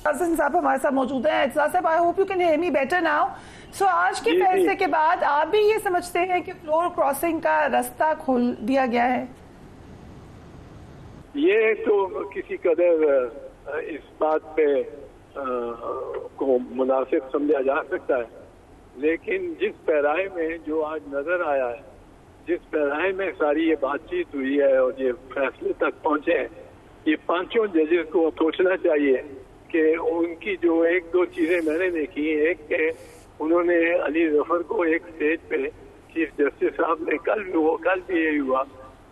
حسن صاحب ہمارے ساتھ موجود ہیں. اعتزاز صاحب, I hope you can hear me better now. So آج کے فیصلے کے بعد آپ بھی یہ سمجھتے ہیں کہ فلور کراسنگ کا رستہ کھول دیا گیا ہے؟ یہ تو کسی قدر اس بات پہ کو مناسب سمجھا جا سکتا ہے, لیکن جس پیرائے میں جو آج نظر آیا ہے, جس پیرائے میں ساری یہ بات چیت ہوئی ہے اور یہ فیصلے تک پہنچے ہیں, یہ پانچوں ججز کو سوچنا چاہیے کہ ان کی جو ایک دو چیزیں میں نے دیکھی. ایک کہ انہوں نے علی ظفر کو ایک اسٹیج پہ چیف جسٹس صاحب نے کل بھی یہی ہوا,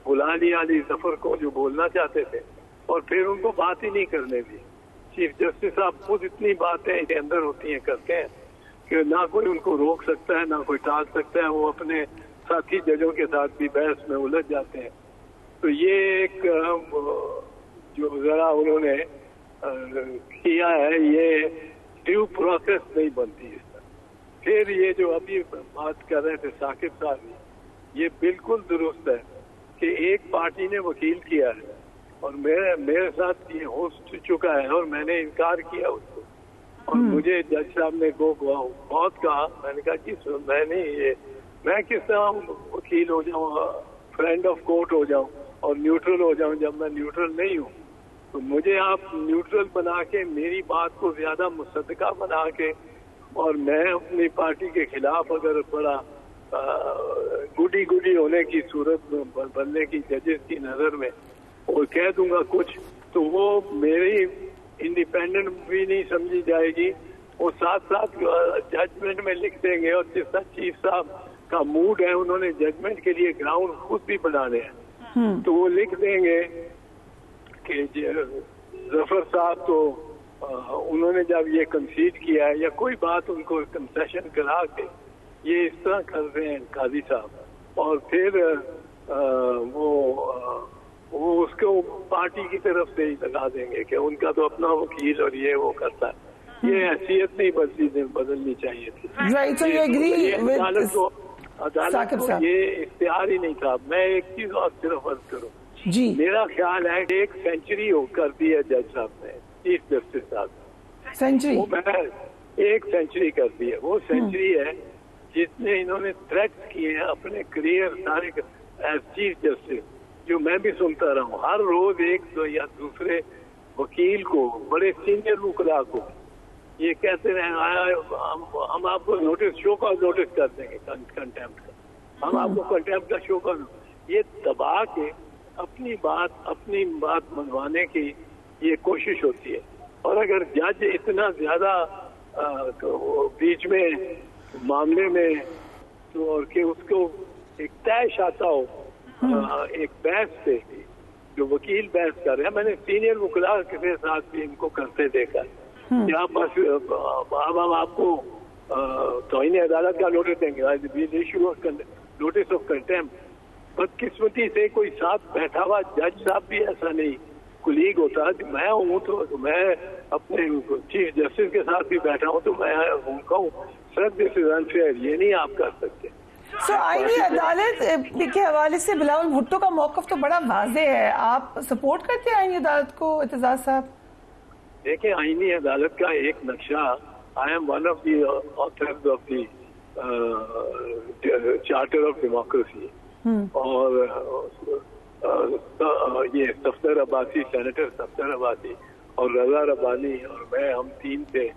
بلا لیا علی ظفر کو جو بولنا چاہتے تھے, اور پھر ان کو بات ہی نہیں کرنے دی. چیف جسٹس صاحب خود اتنی باتیں کے اندر ہوتی ہیں, کرتے ہیں کہ نہ کوئی ان کو روک سکتا ہے, نہ کوئی ٹال سکتا ہے. وہ اپنے ساتھی ججوں کے ساتھ بھی بحث میں الجھ جاتے ہیں. تو یہ ایک جو ذرا انہوں نے کیا ہے, یہ ڈیو پروسیس نہیں بنتی اس طرح. پھر یہ جو ابھی بات کر رہے تھے ثاقب صاحب, یہ بالکل درست ہے کہ ایک پارٹی نے وکیل کیا ہے اور میرے ساتھ یہ ہو چکا ہے اور میں نے انکار کیا اس کو, اور مجھے جج صاحب نے بہت کہا. میں نے کہا کہ میں نہیں, یہ میں کس طرح وکیل ہو جاؤں, فرینڈ آف کورٹ ہو جاؤں اور نیوٹرل ہو جاؤں جب میں نیوٹرل نہیں ہوں. تو مجھے آپ نیوٹرل بنا کے میری بات کو زیادہ مصدقہ بنا کے, اور میں اپنی پارٹی کے خلاف اگر بڑا گڈی ہونے کی صورت بننے کی ججز کی نظر میں اور کہہ دوں گا کچھ, تو وہ میری انڈیپینڈنٹ بھی نہیں سمجھی جائے گی. وہ ساتھ ساتھ ججمنٹ میں لکھ دیں گے, اور جس طرح چیف صاحب کا موڈ ہے, انہوں نے ججمنٹ کے لیے گراؤنڈ خود بھی بنانے ہیں, تو وہ لکھ دیں گے کہ ظفر صاحب تو انہوں نے جب یہ کنسیڈ کیا ہے یا کوئی بات ان کو کنسیشن کرا کے یہ اس طرح کر رہے ہیں قاضی صاحب, اور پھر وہ اس کو پارٹی کی طرف سے ہی لگا دیں گے کہ ان کا تو اپنا وکیل اور یہ وہ کرتا ہے. یہ حیثیت نہیں بدلنی چاہیے تھی. عدالت کو یہ اختیار ہی نہیں تھا. میں ایک چیز اور صرف عرض کروں, میرا خیال ہے کہ 1 سینچری کر دی ہے جج صاحب نے, چیف جسٹس صاحب نے سینچری 1 سینچری کر دی ہے. وہ سینچری ہے جس نے انہوں نے تھریٹس کیے ہیں اپنے کریئر سارے ایز چیف جسٹس, جو میں بھی سنتا رہا ہوں. ہر روز ایک دو یا دوسرے وکیل کو, بڑے سینئر وکلاء کو یہ کہتے رہے ہم آپ کو شو کا نوٹس کر دیں گے کنٹیمپٹ کا, ہم آپ کو کنٹیمپٹ کا شو کا. یہ دبا کے اپنی بات منوانے کی یہ کوشش ہوتی ہے. اور اگر جج اتنا زیادہ بیچ میں معاملے میں تو, اور کہ اس کو ایک طے آتا ہو ایک بحث سے, جو وکیل بحث کر رہے ہیں, میں نے سینئر وکلاء کے ساتھ بھی ان کو کرتے دیکھا. یہاں بس اب ہم آپ کو توہین عدالت کا نوٹس دیں گے, نوٹس آف کنٹیمپٹ. بدقسمتی سے کوئی ساتھ بیٹھا ہوا جج صاحب بھی ایسا نہیں کلیگ ہوتا. میں ہوں تو میں اپنے چیف جسٹس کے ساتھ بھی بیٹھا ہوں تو میں کہوں سر دس از انفیئر, یہ نہیں آپ کر سکتے. سو آئینی عدالت کے حوالے سے بلاول بھٹو کا موقف تو بڑا واضح ہے. آپ سپورٹ کرتے ہیں آئینی عدالت کو اعتزاز صاحب؟ دیکھیں, آئینی عدالت کا ایک نقشہ, I am one of the authors of the charter of democracy, اور یہ صفدر عباسی, سینیٹر صفدر عباسی اور رضا ربانی اور میں, ہم 3 تھے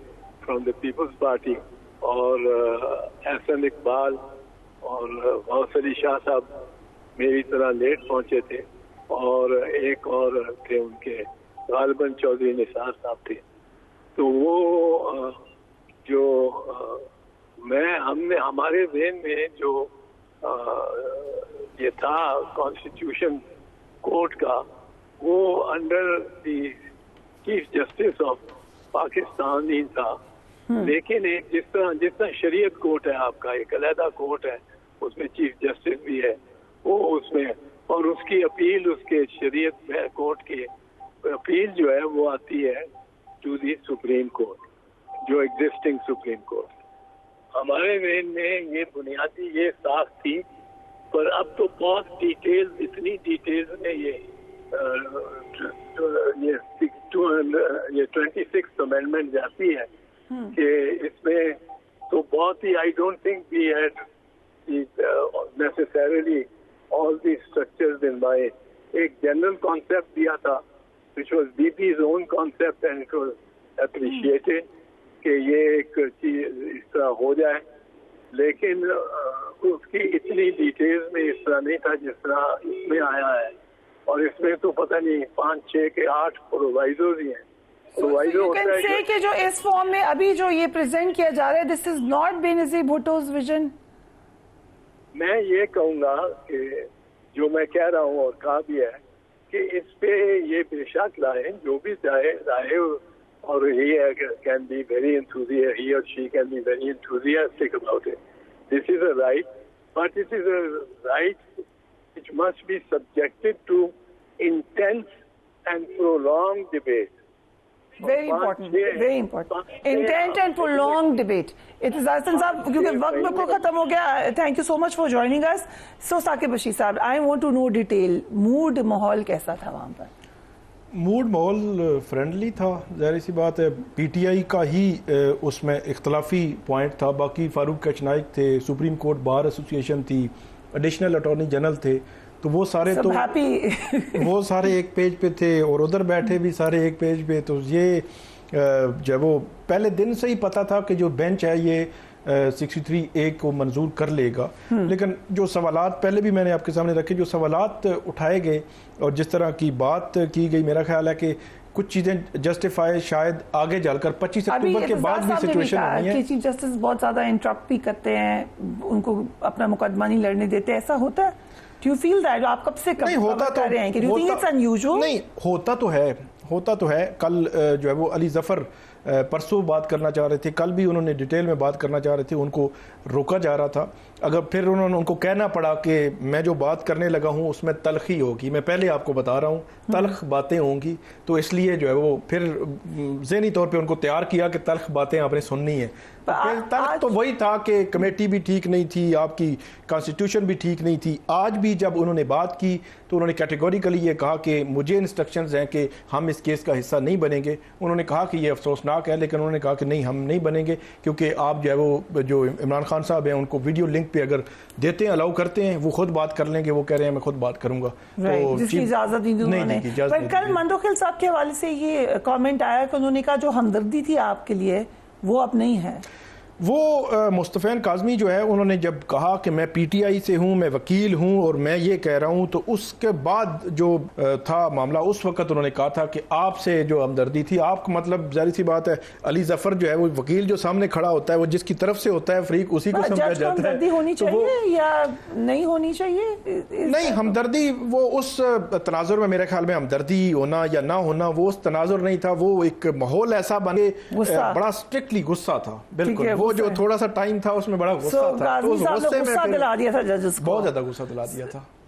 فرام دا پیپلز پارٹی, اور احسن اقبال اور غوث علی شاہ صاحب میری طرح لیٹ پہنچے تھے, اور ایک اور تھے ان کے غالباً چودھری نثار صاحب تھے. تو وہ جو ہم نے ہمارے ذہن میں جو یہ تھا کانسٹیٹیوشن کورٹ کا, وہ under the chief justice of Pakistan ہی تھا. لیکن ایک جس طرح شریعت کورٹ ہے آپ کا, ایک علیحدہ کورٹ ہے, اس میں چیف جسٹس بھی ہے, وہ اس میں, اور اس کی اپیل, اس کے شریعت کورٹ کی اپیل جو ہے وہ آتی ہے ٹو دی سپریم کورٹ, جو ایگزسٹنگ سپریم کورٹ. ہمارے ذہن میں یہ بنیادی یہ ساخت تھی, پر اب تو بہت ڈیٹیل, اتنی ڈیٹیل میں یہ یہ 26th amendment جاتی ہے کہ اس میں تو بہت ہی I don't think we had necessarily all these structures in mind. ایک general concept دیا تھا which was BP's own concept and it was appreciated کہ یہ ایک چیز اس طرح ہو جائے, لیکن اس کی اتنی ڈیٹیلز میں اس طرح نہیں تھا جس طرح اس میں آیا ہے. اور اس میں تو پتہ نہیں 5, 6 کے 8 پرووائزرز ہی ہیں. کہ جو اس فارم میں ابھی جو یہ پریزنٹ کیا جا رہا ہے دس از ناٹ بینظیر بھٹوز ویژن. میں یہ کہوں گا کہ جو میں کہہ رہا ہوں اور کہا بھی ہے کہ اس پہ یہ بے شک لائیں جو بھی چاہے رائے, اور he can be very enthusiastic, he or she can be very enthusiastic about it. This is a right, but it is a right which must be subjected to intense and prolonged debate. Very important, very important. Intent and prolonged debate. It is Ahsan صاحب کیونکہ وقت بالکل ختم ہو گیا. Thank you so much for joining us. So Saqib Bashir صاحب, I want to know detail. mood ماحول کیسا تھا وہاں پر؟ موڈ ماحول فرینڈلی تھا, ظاہر سی بات ہے. پی ٹی آئی کا ہی اس میں اختلافی پوائنٹ تھا, باقی فاروق کچنائک تھے, سپریم کورٹ بار ایسوسیشن تھی, ایڈیشنل اٹارنی جنرل تھے, تو وہ سارے تو وہ سارے ایک پیج پہ تھے, اور ادھر بیٹھے بھی سارے ایک پیج پہ. تو یہ جب وہ پہلے دن سے ہی پتا تھا کہ جو بینچ ہے یہ 63A کو منظور کر لے گا, لیکن جو سوالات پہلے بھی میں نے آپ کے سامنے رکھے, جو سوالات اٹھائے گئے اور جس طرح کی بات کی گئی, میرا خیال ہے کہ کچھ چیزیں جسٹیفائی شاید آگے جا کر 25 اکتوبر کے بعد بھی سچویشن ہونی ہے. چیف جسٹس بہت زیادہ انٹرپٹ بھی کرتے ہیں, ان کو اپنا مقدمہ نہیں لڑنے دیتے, ایسا ہوتا ہے؟ Do you feel that? آپ کب سے کر رہے ہیں کہ do you think it's unusual? نہیں, ہوتا تو ہے. کل جو ہے وہ علی ظفر پرسوں بات کرنا چاہ رہے تھے, کل بھی انہوں نے ڈیٹیل میں بات کرنا چاہ رہے تھے, ان کو روکا جا رہا تھا. اگر پھر انہوں نے ان کو کہنا پڑا کہ میں جو بات کرنے لگا ہوں اس میں تلخی ہوگی, میں پہلے آپ کو بتا رہا ہوں تلخ باتیں ہوں گی, تو اس لیے جو ہے وہ پھر ذہنی طور پہ ان کو تیار کیا کہ تلخ باتیں آپ نے سننی ہیں. تلخ تو وہی تھا کہ کمیٹی بھی ٹھیک نہیں تھی, آپ کی کانسٹیٹیوشن بھی ٹھیک نہیں تھی. آج بھی جب انہوں نے بات کی تو انہوں نے کیٹیگوریکلی یہ کہا کہ مجھے انسٹرکشنز ہیں کہ ہم اس کیس کا حصہ نہیں بنیں گے. انہوں نے کہا کہ یہ افسوسناک ہے, لیکن انہوں نے کہا کہ نہیں, ہم نہیں بنیں گے, کیونکہ آپ جو ہے وہ جو عمران خان صاحب ہیں ان کو ویڈیو لنک پہ اگر دیتے ہیں, الاؤ کرتے ہیں, وہ خود بات کر لیں گے. وہ کہہ رہے ہیں میں خود بات کروں گا, جس کی اجازت نہیں دی انہوں نے. پر کل مندوخیل صاحب کے حوالے سے یہ کامنٹ آیا کہ انہوں نے کہا جو ہمدردی تھی آپ کے لیے وہ اب نہیں ہے. وہ مصطفین کاظمی جو ہے انہوں نے جب کہا کہ میں پی ٹی آئی سے ہوں, میں وکیل ہوں اور میں یہ کہہ رہا ہوں, تو اس کے بعد جو تھا معاملہ اس وقت انہوں نے کہا تھا کہ آپ سے جو ہمدردی تھی, آپ کو مطلب ظاہر سی بات ہے علی ظفر جو ہے وہ وکیل جو سامنے کھڑا ہوتا ہے وہ جس کی طرف سے ہوتا ہے فریق اسی کو سمجھا جاتا ہے. ہمدردی ہونی چاہیے یا نہیں ہونی چاہیے؟ نہیں, ہمدردی وہ اس تناظر میں میرے خیال میں ہمدردی ہونا یا نہ ہونا وہ اس تناظر نہیں تھا, وہ ایک ماحول ایسا بنے, بڑا اسٹرکٹلی غصہ تھا. بالکل وہ جو تھوڑا سا ٹائم تھا اس میں بڑا غصہ تھا, تو غصہ دلا دیا تھا ججز کو, بہت زیادہ غصہ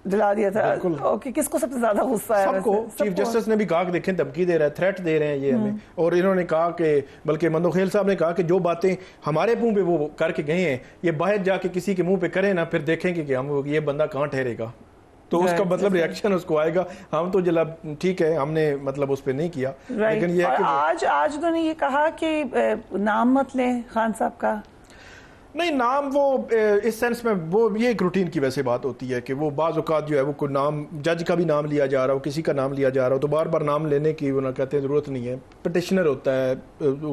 دلا دیا تھا. اوکے, کس کو سب سے زیادہ غصہ ہے؟ سب کو. چیف جسٹس نے بھی کہا کہ دیکھیں دھمکی دے رہے ہیں, تھریٹ دے رہے ہیں یہ ہمیں, اور انہوں نے کہا کہ بلکہ مندوخیل صاحب نے کہا کہ جو باتیں ہمارے منہ پہ وہ کر کے گئے ہیں یہ باہر جا کے کسی کے منہ پہ کریں نا, پھر دیکھیں گے کہ ہم یہ بندہ کہاں ٹھہرے گا, تو اس کا مطلب ریاکشن اس کو آئے گا. ہم تو جلب ٹھیک ہے ہم نے مطلب اس پہ نہیں کیا, لیکن یہ آج انہوں نے یہ کہا کہ نام مت لیں خان صاحب کا. نہیں, نام وہ اس سینس میں وہ یہ ایک روٹین کی ویسے بات ہوتی ہے کہ وہ بعض اوقات جو ہے وہ کوئی نام جج کا بھی نام لیا جا رہا ہو, کسی کا نام لیا جا رہا ہو, تو بار بار نام لینے کی وہ نہ کہتے ہیں ضرورت نہیں ہے. پٹیشنر ہوتا ہے,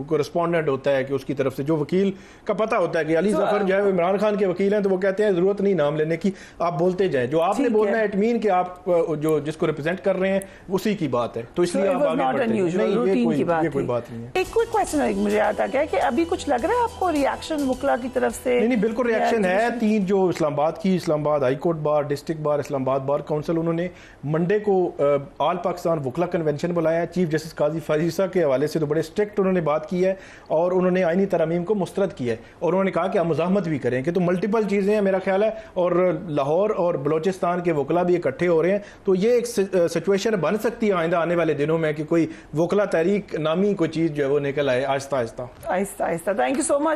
کورسپونڈنٹ ہوتا ہے کہ اس کی طرف سے جو وکیل کا پتہ ہوتا ہے کہ علی ظفر جو ہے وہ عمران خان کے وکیل ہیں, تو وہ کہتے ہیں ضرورت نہیں نام لینے کی, آپ بولتے جائیں, جو آپ نے بولنا ہے اٹ مین کہ آپ جو جس کو ریپرزینٹ کر رہے ہیں اسی کی بات ہے, تو اس لیے آپ آگے بڑھتے ہیں. یہ کوئی بات نہیں ہے. ایک کوئی کویسچن مجھے آتا ہے کہ ابھی کچھ لگ رہا ہے آپ کو ریئیکشن وکلا کی طرف سے؟ نہیں, بالکل ریئیکشن ہے. 3 جو اسلام آباد کی, Islamabad high court bar, district bar, Islamabad bar council, انہوں نے منڈے کو آل پاکستان وکلا کنونشن بلایا ہے. چیف جسٹس قاضی فریسہ کے حوالے سے تو بڑے اسٹرکٹ انہوں نے بات کی ہے, اور انہوں نے آئینی ترامیم کو مسترد کیا ہے, اور انہوں نے کہا کہ ہم مزاحمت بھی کریں, کہ تو ملٹیپل چیزیں ہیں میرا خیال ہے, اور لاہور اور بلوچستان کے وکلا بھی اکٹھے ہو رہے ہیں, تو یہ ایک سچویشن بن سکتی ہے آئندہ آنے والے دنوں میں کہ کوئی وکلا تحریک نامی کوئی چیز جو ہے وہ نکل آئے آہستہ آہستہ. Thank you so much.